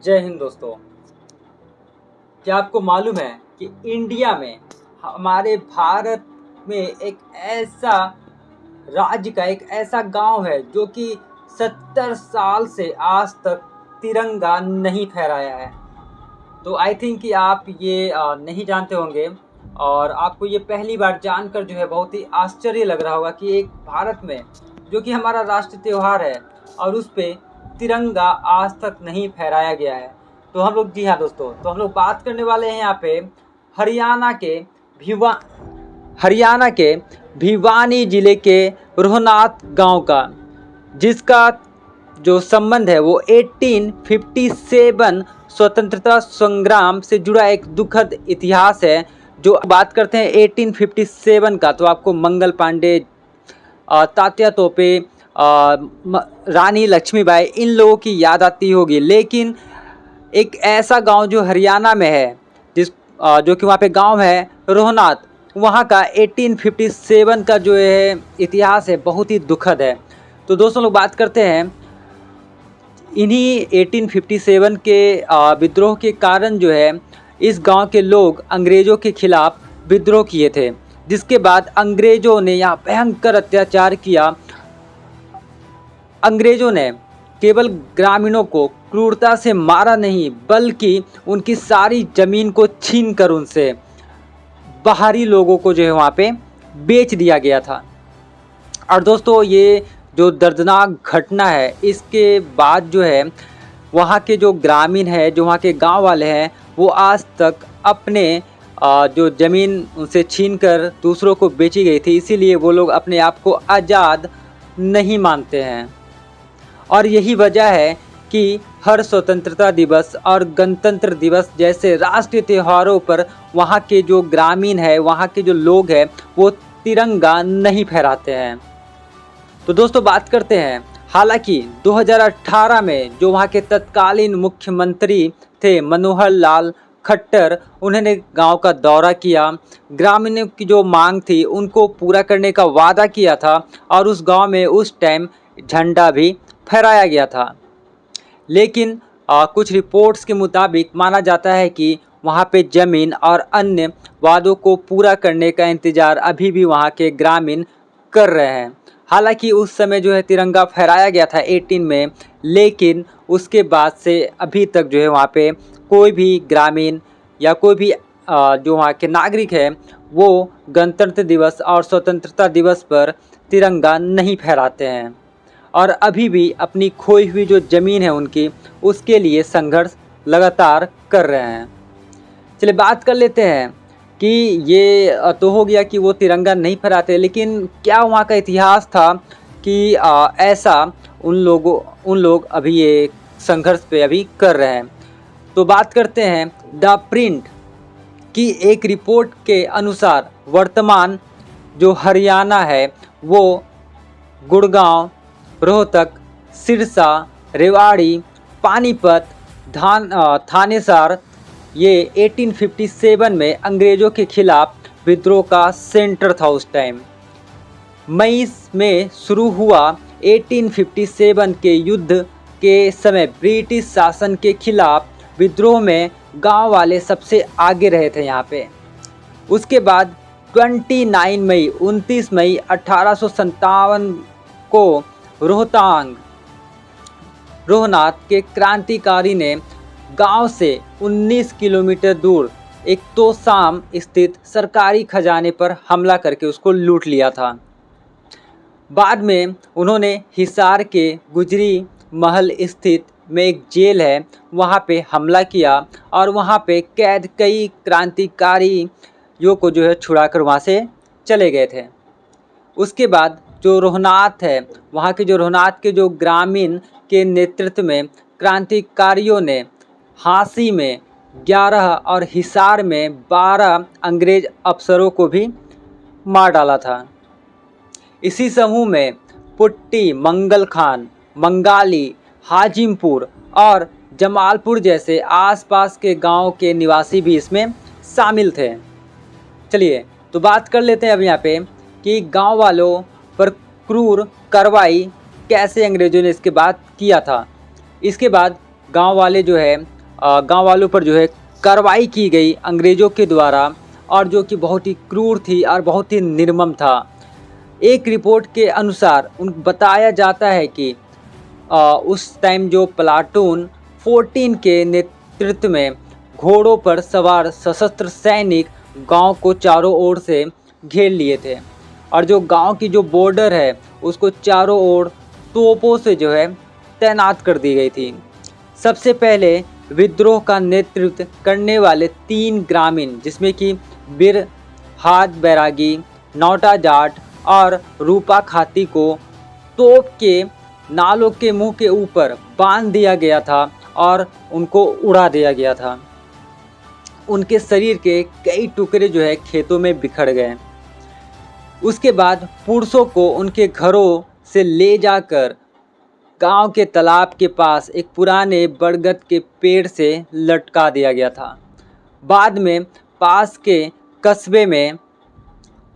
जय हिंद दोस्तों। क्या आपको मालूम है कि इंडिया में हमारे भारत में एक ऐसा राज्य का एक ऐसा गांव है जो कि 70 साल से आज तक तिरंगा नहीं फहराया है। तो आई थिंक कि आप ये नहीं जानते होंगे और आपको ये पहली बार जानकर जो है बहुत ही आश्चर्य लग रहा होगा कि एक भारत में जो कि हमारा राष्ट्र त्यौहार है और उस पे तिरंगा आज तक नहीं फहराया गया है। तो हम लोग जी हाँ दोस्तों, तो हम लोग बात करने वाले हैं यहाँ पे हरियाणा के भिवा हरियाणा के भिवानी जिले के रोहनाथ गांव का, जिसका जो संबंध है वो 1857 स्वतंत्रता संग्राम से जुड़ा एक दुखद इतिहास है। जो बात करते हैं 1857 का, तो आपको मंगल पांडे, तात्या तोपे, रानी लक्ष्मीबाई, इन लोगों की याद आती होगी। लेकिन एक ऐसा गांव जो हरियाणा में है, जो कि वहाँ पे गांव है रोहनाथ, वहाँ का 1857 का जो है इतिहास है बहुत ही दुखद है। तो दोस्तों लोग बात करते हैं इन्हीं 1857 के विद्रोह के कारण जो है इस गांव के लोग अंग्रेज़ों के खिलाफ विद्रोह किए थे, जिसके बाद अंग्रेज़ों ने यहाँ भयंकर अत्याचार किया। अंग्रेज़ों ने केवल ग्रामीणों को क्रूरता से मारा नहीं, बल्कि उनकी सारी ज़मीन को छीनकर उनसे बाहरी लोगों को जो है वहाँ पे बेच दिया गया था। और दोस्तों ये जो दर्दनाक घटना है, इसके बाद जो है वहाँ के जो ग्रामीण है, जो वहाँ के गांव वाले हैं, वो आज तक अपने जो ज़मीन उनसे छीनकर दूसरों को बेची गई थी, इसीलिए वो लोग अपने आप को आज़ाद नहीं मानते हैं। और यही वजह है कि हर स्वतंत्रता दिवस और गणतंत्र दिवस जैसे राष्ट्रीय त्योहारों पर वहाँ के जो ग्रामीण है, वहाँ के जो लोग हैं, वो तिरंगा नहीं फहराते हैं। तो दोस्तों बात करते हैं, हालांकि 2018 में जो वहाँ के तत्कालीन मुख्यमंत्री थे मनोहर लाल खट्टर, उन्होंने गांव का दौरा किया, ग्रामीणों की जो मांग थी उनको पूरा करने का वादा किया था और उस गांव में उस टाइम झंडा भी फहराया गया था। लेकिन कुछ रिपोर्ट्स के मुताबिक माना जाता है कि वहाँ पे ज़मीन और अन्य वादों को पूरा करने का इंतज़ार अभी भी वहाँ के ग्रामीण कर रहे हैं। हालांकि उस समय जो है तिरंगा फहराया गया था 18 में, लेकिन उसके बाद से अभी तक जो है वहाँ पे कोई भी ग्रामीण या कोई भी जो वहाँ के नागरिक है वो गणतंत्र दिवस और स्वतंत्रता दिवस पर तिरंगा नहीं फहराते हैं और अभी भी अपनी खोई हुई जो ज़मीन है उनकी, उसके लिए संघर्ष लगातार कर रहे हैं। चलिए बात कर लेते हैं कि ये तो हो गया कि वो तिरंगा नहीं फहराते, लेकिन क्या वहाँ का इतिहास था कि ऐसा उन लोग अभी ये संघर्ष पे अभी कर रहे हैं। तो बात करते हैं द प्रिंट की एक रिपोर्ट के अनुसार वर्तमान जो हरियाणा है वो गुड़गांव, रोहतक, सिरसा, रेवाड़ी, पानीपत, थानेसर ये 1857 में अंग्रेज़ों के खिलाफ विद्रोह का सेंटर था। उस टाइम मई में शुरू हुआ 1857 के युद्ध के समय ब्रिटिश शासन के खिलाफ विद्रोह में गांव वाले सबसे आगे रहे थे यहाँ पे। उसके बाद 29 मई 1857 को रोहनाथ के क्रांतिकारी ने गांव से 19 किलोमीटर दूर एक तोशाम स्थित सरकारी खजाने पर हमला करके उसको लूट लिया था। बाद में उन्होंने हिसार के गुजरी महल स्थित में एक जेल है, वहाँ पे हमला किया और वहाँ पे कैद कई क्रांतिकारियों को जो है छुड़ाकर वहाँ से चले गए थे। उसके बाद जो रोहनाथ है, वहाँ के जो रोहनाथ के जो ग्रामीण के नेतृत्व में क्रांतिकारियों ने हांसी में 11 और हिसार में 12 अंग्रेज अफसरों को भी मार डाला था। इसी समूह में पुट्टी, मंगल खान, मंगाली, हाजिमपुर और जमालपुर जैसे आसपास के गांव के निवासी भी इसमें शामिल थे। चलिए तो बात कर लेते हैं अब यहाँ पे कि गांव वालों पर क्रूर कार्रवाई कैसे अंग्रेज़ों ने इसके बाद किया था। इसके बाद गांव वाले जो है गांव वालों पर जो है कार्रवाई की गई अंग्रेज़ों के द्वारा, और जो कि बहुत ही क्रूर थी और बहुत ही निर्मम था। एक रिपोर्ट के अनुसार बताया जाता है कि उस टाइम जो प्लाटून 14 के नेतृत्व में घोड़ों पर सवार सशस्त्र सैनिक गांव को चारों ओर से घेर लिए थे, और जो गांव की जो बॉर्डर है उसको चारों ओर तोपों से जो है तैनात कर दी गई थी। सबसे पहले विद्रोह का नेतृत्व करने वाले 3 ग्रामीण, जिसमें कि बीर हाथ बैरागी, नौटा जाट और रूपा खाती को तोप के नालों के मुंह के ऊपर बांध दिया गया था और उनको उड़ा दिया गया था। उनके शरीर के कई टुकड़े जो है खेतों में बिखर गए। उसके बाद पुरुषों को उनके घरों से ले जाकर गांव के तालाब के पास एक पुराने बरगद के पेड़ से लटका दिया गया था। बाद में पास के कस्बे में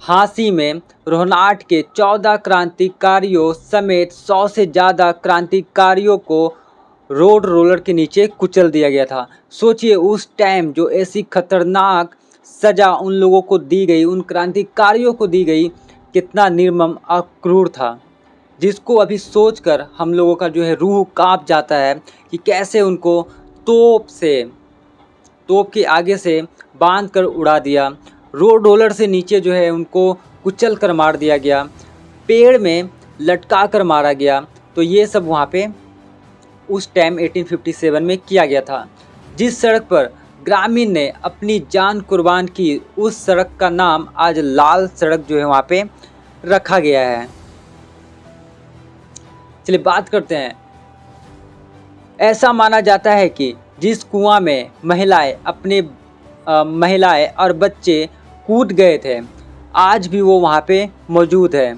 हांसी में रोहनाट के 14 क्रांतिकारियों समेत 100 से ज़्यादा क्रांतिकारियों को रोड रोलर के नीचे कुचल दिया गया था। सोचिए उस टाइम जो ऐसी खतरनाक सज़ा उन लोगों को दी गई, उन क्रांतिकारियों को दी गई, कितना निर्मम और क्रूर था, जिसको अभी सोचकर हम लोगों का जो है रूह कांप जाता है कि कैसे उनको तोप के आगे से बांध कर उड़ा दिया, रोड रोलर से नीचे जो है उनको कुचल कर मार दिया गया, पेड़ में लटका कर मारा गया। तो ये सब वहाँ पे उस टाइम 1857 में किया गया था। जिस सड़क पर ग्रामीण ने अपनी जान कुर्बान की, उस सड़क का नाम आज लाल सड़क जो है वहाँ पे रखा गया है। चलिए बात करते हैं। ऐसा माना जाता है कि जिस कुआं में महिलाएं और बच्चे कूद गए थे, आज भी वो वहाँ पे मौजूद है।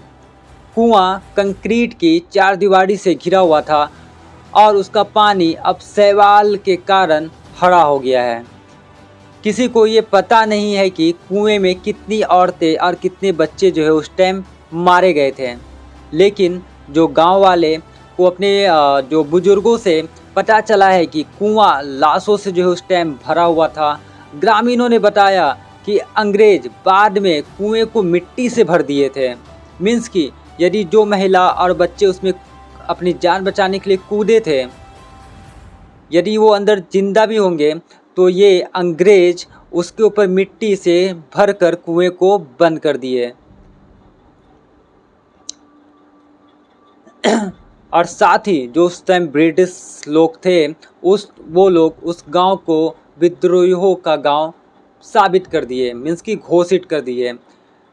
कुआं कंक्रीट की 4 दीवारी से घिरा हुआ था और उसका पानी अब शैवाल के कारण हरा हो गया है। किसी को ये पता नहीं है कि कुएं में कितनी औरतें और कितने बच्चे जो है उस टाइम मारे गए थे, लेकिन जो गांव वाले को अपने जो बुजुर्गों से पता चला है कि कुआं लाशों से जो है उस टाइम भरा हुआ था। ग्रामीणों ने बताया कि अंग्रेज बाद में कुएं को मिट्टी से भर दिए थे। मीन्स कि यदि जो महिला और बच्चे उसमें अपनी जान बचाने के लिए कूदे थे, यदि वो अंदर जिंदा भी होंगे तो ये अंग्रेज उसके ऊपर मिट्टी से भरकर कुएं को बंद कर दिए। और साथ ही जो उस टाइम ब्रिटिश लोग थे, वो लोग उस गांव को विद्रोहियों का गांव साबित कर दिए, मीन्स कि घोषित कर दिए।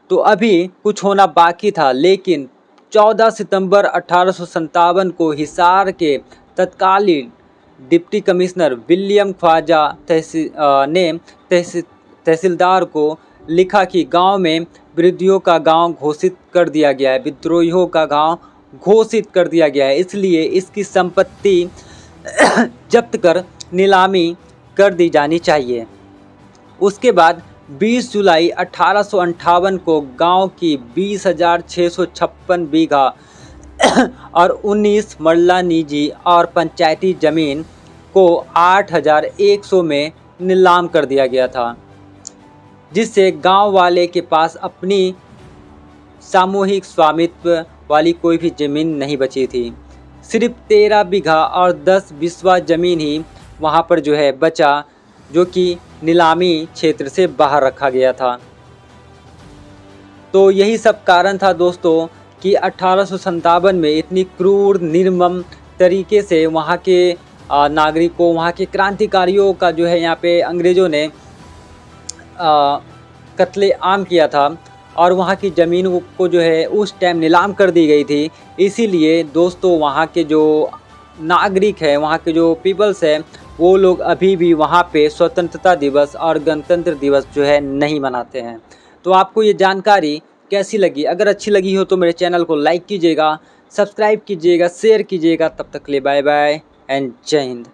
तो अभी कुछ होना बाकी था, लेकिन 14 सितंबर 1857 को हिसार के तत्कालीन डिप्टी कमिश्नर विलियम ख्वाजा ने तहसीलदार को लिखा कि गांव में विद्रोहियों का गांव घोषित कर दिया गया है, विद्रोहियों का गांव घोषित कर दिया गया है, इसलिए इसकी संपत्ति जब्त कर नीलामी कर दी जानी चाहिए। उसके बाद 20 जुलाई 1858 को गांव की 20,656 बीघा और 19 मरला निजी और पंचायती ज़मीन को 8,100 में नीलाम कर दिया गया था, जिससे गांव वाले के पास अपनी सामूहिक स्वामित्व वाली कोई भी ज़मीन नहीं बची थी। सिर्फ 13 बीघा और 10 बिस्वा ज़मीन ही वहाँ पर जो है बचा, जो कि नीलामी क्षेत्र से बाहर रखा गया था। तो यही सब कारण था दोस्तों कि 1857 में इतनी क्रूर निर्मम तरीके से वहाँ के नागरिकों, वहाँ के क्रांतिकारियों का जो है यहाँ पे अंग्रेज़ों ने कत्ले आम किया था, और वहाँ की ज़मीन को जो है उस टाइम नीलाम कर दी गई थी। इसीलिए दोस्तों वहाँ के जो नागरिक हैं, वहाँ के जो पीपल्स हैं, वो लोग अभी भी वहाँ पे स्वतंत्रता दिवस और गणतंत्र दिवस जो है नहीं मनाते हैं। तो आपको ये जानकारी कैसी लगी? अगर अच्छी लगी हो तो मेरे चैनल को लाइक कीजिएगा, सब्सक्राइब कीजिएगा, शेयर कीजिएगा। तब तक के लिए बाय बाय एंड जय हिंद।